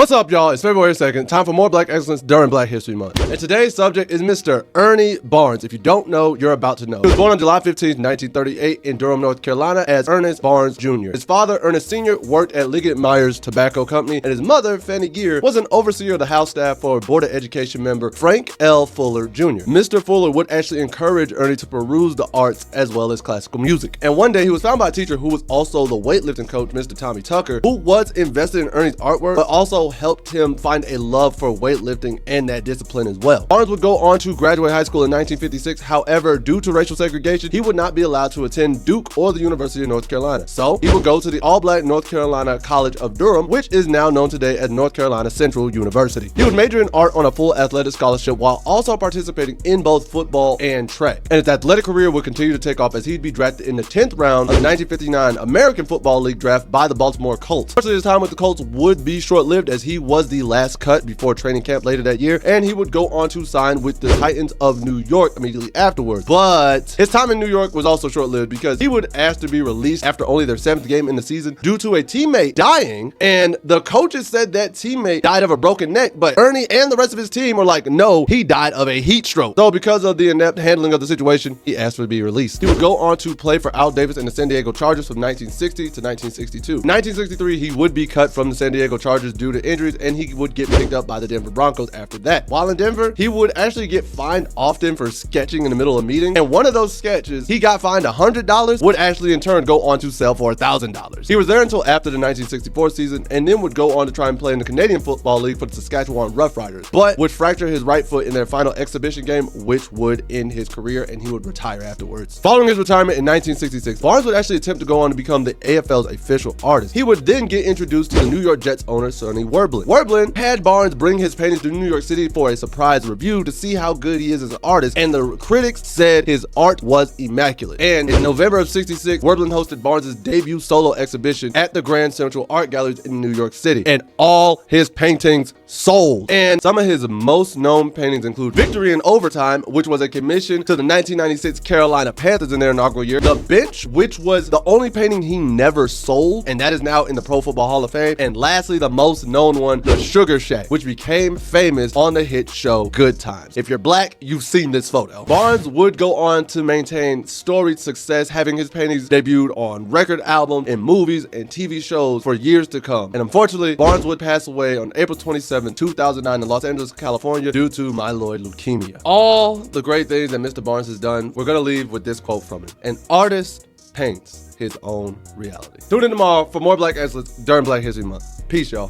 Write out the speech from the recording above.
What's up, y'all? It's February 2nd. Time for more Black excellence during Black History Month. And today's subject is Mr. Ernie Barnes. If you don't know, you're about to know. He was born on July 15, 1938 in Durham, North Carolina as Ernest Barnes Jr. His father, Ernest Sr., worked at Liggett Myers Tobacco Company, and his mother, Fanny Gear, was an overseer of the house staff for Board of Education member Frank L. Fuller Jr. Mr. Fuller would actually encourage Ernie to peruse the arts as well as classical music. And one day, he was found by a teacher who was also the weightlifting coach, Mr. Tommy Tucker, who was invested in Ernie's artwork, but also helped him find a love for weightlifting and that discipline as well. Barnes would go on to graduate high school in 1956. However, due to racial segregation, he would not be allowed to attend Duke or the University of North Carolina. So he would go to the all-black North Carolina College of Durham, which is now known today as North Carolina Central University. He would major in art on a full athletic scholarship while also participating in both football and track. And his athletic career would continue to take off as he'd be drafted in the 10th round of the 1959 American Football League draft by the Baltimore Colts. Unfortunately, his time with the Colts would be short-lived as he was the last cut before training camp later that year, and he would go on to sign with the Titans of New York immediately afterwards. But his time in New York was also short-lived because he would ask to be released after only their 7th game in the season due to a teammate dying, and the coaches said that teammate died of a broken neck, but Ernie and the rest of his team were like, no, he died of a heat stroke. So because of the inept handling of the situation, he asked to be released. He would go on to play for Al Davis and the San Diego Chargers from 1960 to 1962. In 1963, he would be cut from the San Diego Chargers due to injuries, and he would get picked up by the Denver Broncos after that. While in Denver, he would actually get fined often for sketching in the middle of meetings, and one of those sketches, he got fined $100, would actually in turn go on to sell for $1,000. He was there until after the 1964 season, and then would go on to try and play in the Canadian Football League for the Saskatchewan Roughriders, but would fracture his right foot in their final exhibition game, which would end his career, and he would retire afterwards. Following his retirement in 1966, Barnes would actually attempt to go on to become the AFL's official artist. He would then get introduced to the New York Jets owner, Sonny Werblin. Werblin had Barnes bring his paintings to New York City for a surprise review to see how good he is as an artist, and the critics said his art was immaculate. And in November of '66, Werblin hosted Barnes' debut solo exhibition at the Grand Central Art Galleries in New York City, and all his paintings sold. And some of his most known paintings include Victory in Overtime, which was a commission to the 1996 Carolina Panthers in their inaugural year, The Bench, which was the only painting he never sold, and that is now in the Pro Football Hall of Fame, and lastly, the most known one, The Sugar Shack, which became famous on the hit show Good Times. If you're black, you've seen this photo. Barnes would go on to maintain storied success, having his paintings debuted on record albums, in movies, and TV shows for years to come. And unfortunately, Barnes would pass away on April 27, 2009 in Los Angeles, California due to myeloid leukemia. All the great things that Mr. Barnes has done, we're gonna leave with this quote from him. An artist paints his own reality. Tune in tomorrow for more Black excellence during Black History Month. Peace, y'all.